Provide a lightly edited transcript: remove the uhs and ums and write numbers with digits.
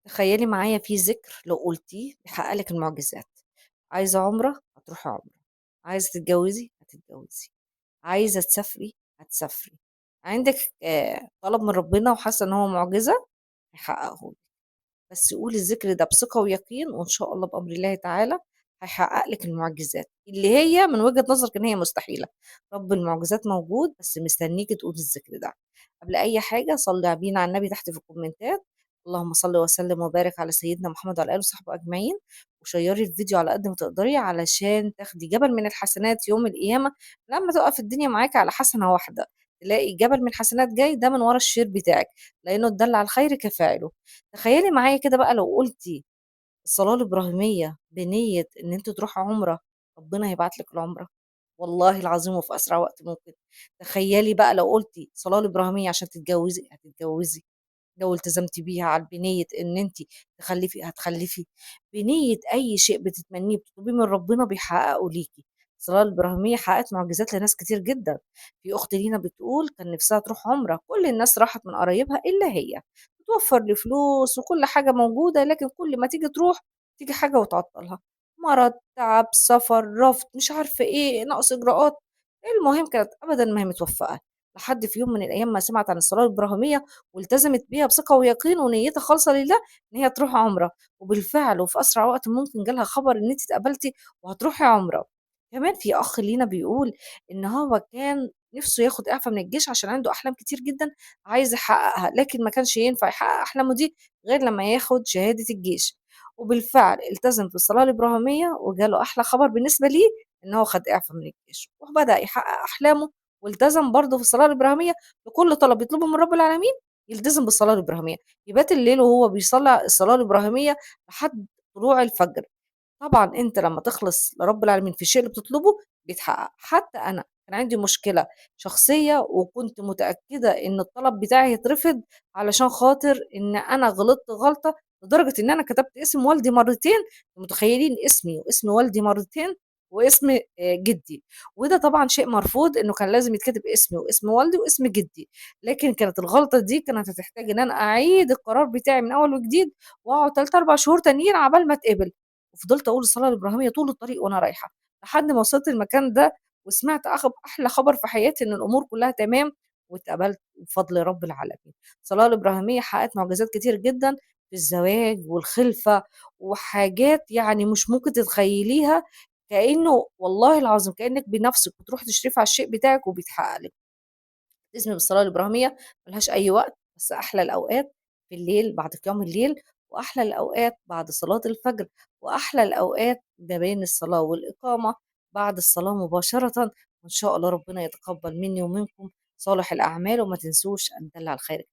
تخيّلي معايا في ذِكر لو قُلتيه بيحقق لِك المُعجزات، عايزة عُمرة هتروحي عُمرة، عايزة تتجوّزي هتتجوّزي، عايزة تسافري هتسافري، عندِك طلب من ربنا وحاسة إن هو مُعجزة هيحققه لِك، بس قولي الذِكر ده بثقة ويقين وإن شاء الله بأمر الله تعالى هيحقق لِك المُعجزات، اللي هي من وجهة نظرِك إن هي مستحيلة، رب المُعجزات موجود بس مستنيكِ تقولي الذِكر ده. قبل أي حاجة صلّي بينا على النبي تحت في الكومنتات، اللهم صل وسلم وبارك على سيدنا محمد وعلى آله وصحبه أجمعين، وشيّري الفيديو على قد ما تقدري علشان تاخدي جبل من الحسنات يوم القيامة، لمّا تُقف الدنيا معاكِ على حسنة واحدة، تلاقي جبل من الحسنات جاي ده من ورا الشير بتاعِك، لإنه الدال على الخير كفاعله. تخيّلي معايا كده بقى لو قُلتِ الصلاة الإبراهيمية بنية إن أنتِ تروحي عُمرة، ربنا هيبعت لِك العُمرة، والله العظيم وفي أسرع وقت ممكن. تخيّلي بقى لو قُلتِ الصلاة الإبراهيمية عشان تتجوّزي، هتتجوّزي. لو التزمتِ بيها بنية إن أنتِ تخلّفي هتخلّفي، بنية أي شيء بتتمنيه بتطلبيه من ربنا بيحققه ليكِ. الصلاة الإبراهيمية حققت معجزات لناس كتير جدًا، في أخت لينا بتقول كان نفسها تروح عُمرة، كل الناس راحت من قرايبها إلا هي، بتوفّر لفلوس وكل حاجة موجودة، لكن كل ما تيجي تروح تيجي حاجة وتعطّلها، مرض، تعب، سفر، رفض، مش عارفة إيه، نقص إجراءات، المهم كانت أبدًا ما هي متوفّقة، لحد في يوم من الأيام ما سمعت عن الصلاة الإبراهيمية والتزمت بيها بثقة ويقين ونيّتها خالصة لله إن هي تروح عُمرة، وبالفعل وفي أسرع وقت ممكن جالها خبر إن أنتِ اتقبلتِ وهتروحي عُمرة. كمان في أخ لينا بيقول إن هو كان نِفْسه ياخد إعفا من الجيش عشان عنده أحلام كتير جدًا عايز يحققها، لكن ما كانش ينفع يحقق أحلامه دي غير لمّا ياخد شهادة الجيش، وبالفعل التزم بالصلاة الإبراهيمية وجاله أحلى خبر بالنسبة ليه إن هو خد إعفا من الجيش، وبدأ يحقق أحلامه والتزم برضه في الصلاة الإبراهيمية لكل طلب يطلبه من رب العالمين يلتزم بالصلاة الإبراهيمية، يبات الليل وهو بيصلّي الصلاة الإبراهيمية لحد طلوع الفجر. طبعًا أنت لمّا تخلص لرب العالمين في الشيء اللي بتطلبه بيتحقق، حتى أنا كان عندي مشكلة شخصية وكنت متأكدة إن الطلب بتاعي هيترفض علشان خاطر إن أنا غلطت غلطة لدرجة إن أنا كتبت اسم والدي مرتين، أنتم متخيلين اسمي واسم والدي مرتين واسم جدي، وده طبعًا شيء مرفوض إنه كان لازم يتكتب اسمي واسم والدي واسم جدي، لكن كانت الغلطة دي كانت هتحتاج إن أنا أعيد القرار بتاعي من أول وجديد وأقعد 3، 4 شهور تانيين عقبال ما أتقبل. وفضلت أقول الصلاة الإبراهيمية طول الطريق وأنا رايحة، لحد ما وصلت المكان ده وسمعت أحلى خبر في حياتي إن الأمور كلها تمام واتقبلت بفضل رب العالمين. الصلاة الإبراهيمية حققت معجزات كتير جدًا في الزواج والخلفة وحاجات يعني مش ممكن تتخيليها، كأنه والله العظيم كأنِك بنفسِك بتروحي تشرفي على الشيء بتاعِك وبيتحقق لِك. التزمي بالصلاة الإبراهيمية ما لهاش أي وقت، بس أحلى الأوقات في الليل بعد قيام الليل، وأحلى الأوقات بعد صلاة الفجر، وأحلى الأوقات ما بين الصلاة والإقامة بعد الصلاة مباشرةً، وإن شاء الله ربنا يتقبل مني ومنكم صالح الأعمال، وما تنسوش أن دل على الخير